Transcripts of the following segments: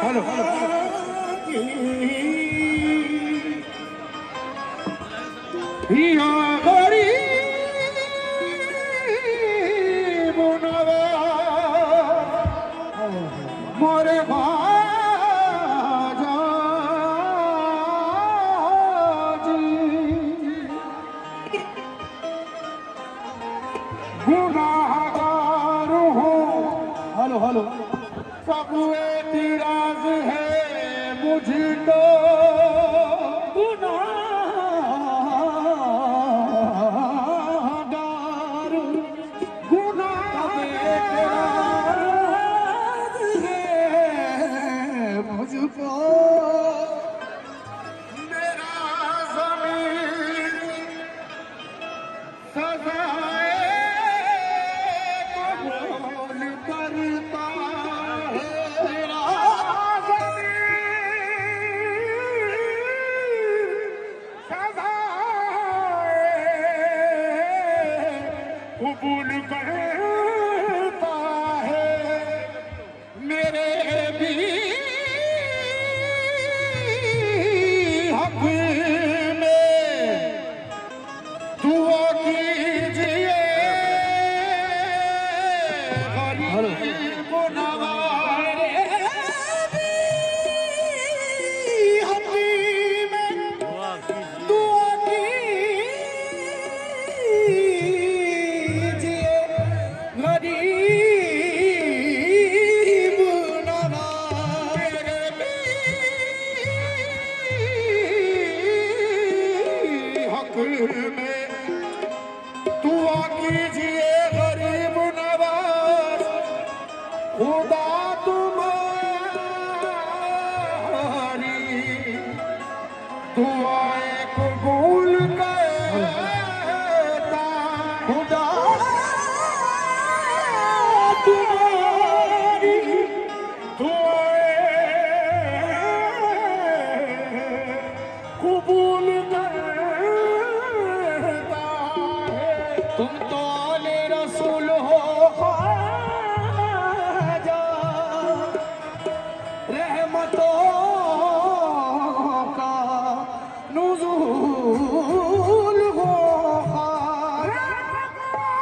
Hello मोरे गुनाहगार हूँ। Hello hello सब एतराज है मुझको गुनाहगार एतराज है मुझको मेरा ज़मीन सजाए कबूल करता है। मेरा ज़मीन सजाए कबूल करता है। मेरे भी हक में दुआ कीजिए गरीब नवाज़ भी हक में दुआ कीजिए गरीब नवाज़ भी हक में दुआ कीजिए गरीब नवाज। खुदा तुम्हारी दुआएं कबूल करता। खुदा तुम्हारी दुआएं कबूल करता है। तुम तो आले रसूल हो ख्वाजा, रहमतों का नुज़ूल हो रहमतों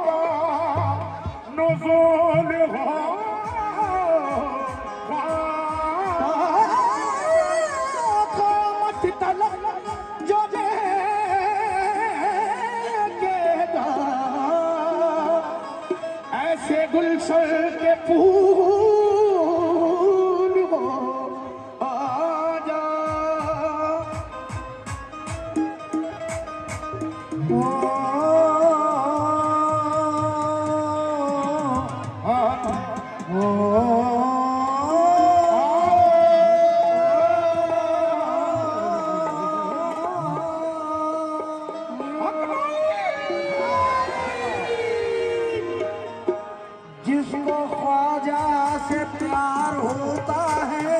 का नुज़ूल हो मत तलब जो ऐसे गुलशन के फूल हो आजा। जिसको ख्वाजा से प्यार होता है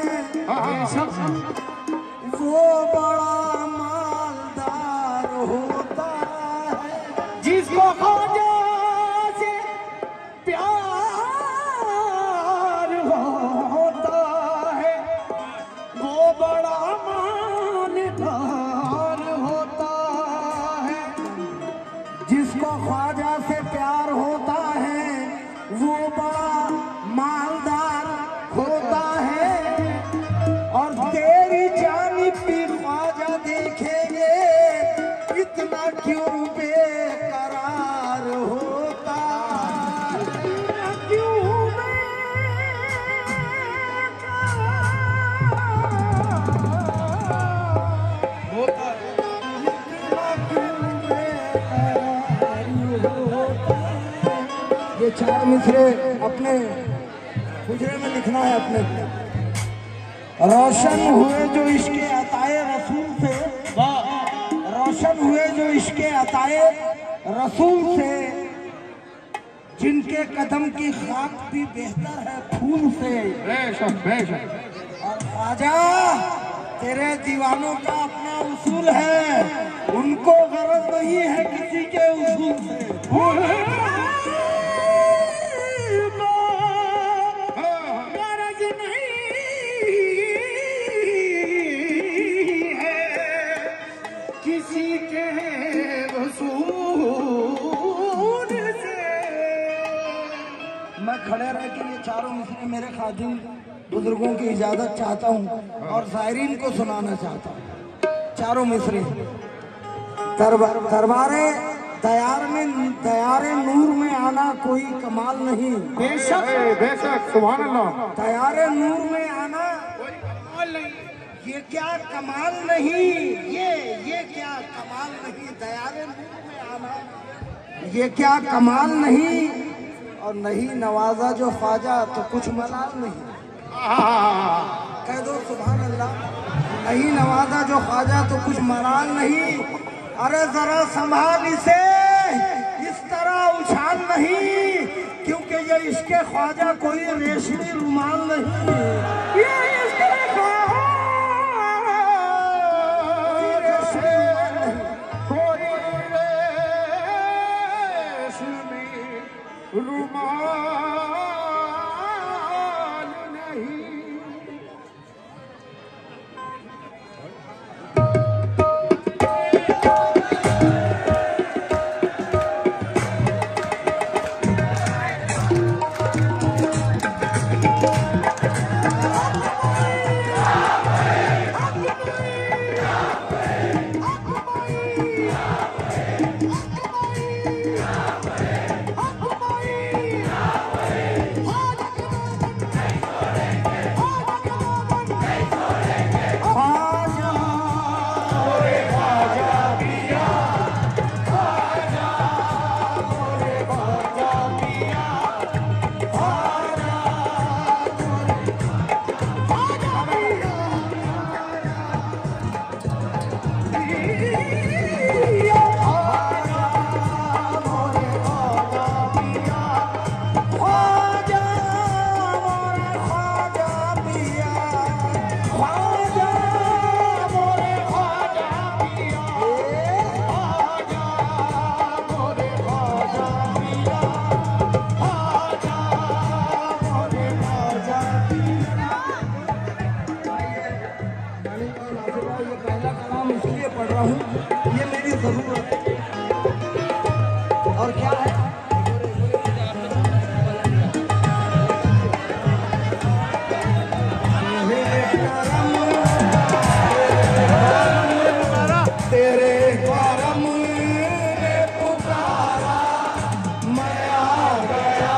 वो बड़ा मालदार होता है। जिसको ख्वाजा से प्यार होता है वो बड़ा मालदार होता है। जिसको ख्वाजा से प्यार होता है वो बड़ा मालदार होता है। और तेरी जानिब भी ख्वाजा देखेंगे इतना क्यों बेकरार होता। इतना क्यों बेकरार होता। इतना क्यों बेकरार होता। ये चार मिसरे अपने हुजरे में लिखना है अपने। रोशन हुए जो इश्क़े अताए रसूल से, रोशन हुए जो इश्क़े अताए रसूल से, जिनके कदम की खाक भी बेहतर है फूल से। बेशक बेशक। और ख्वाजा तेरे दीवानों का अपना उसूल है, उनको गरज नहीं है किसी के उसूल से। खड़े रह के ये चारों मिसरे मेरे खादिम बुजुर्गों की इजाजत चाहता हूँ और जायरीन को सुनाना चाहता हूँ। चारों मिसरे दरबारे दयारे नूर में आना कोई कमाल नहीं। बेशक बेशक सुभान अल्लाह। दयारे नूर में आना कोई कमाल नहीं। ये क्या कमाल नहीं, ये क्या कमाल नहीं। दयारे नूर में आना ये क्या कमाल नहीं। और नहीं नवाजा जो ख्वाजा तो कुछ मलाल नहीं। कह दो सुभान अल्लाह। नहीं नवाजा जो ख्वाजा तो कुछ मलाल नहीं। अरे जरा संभाल इसे, इस तरह उछाल नहीं, क्योंकि ये इसके ख्वाजा कोई रेशमी रुमाल नहीं। ये इसके रुमाल नहीं। पढ़ रहा हूँ, ये मेरी जरूरत है। और क्या है तेरे करम ने पुकारा, मैं आ गया।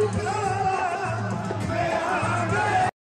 रुका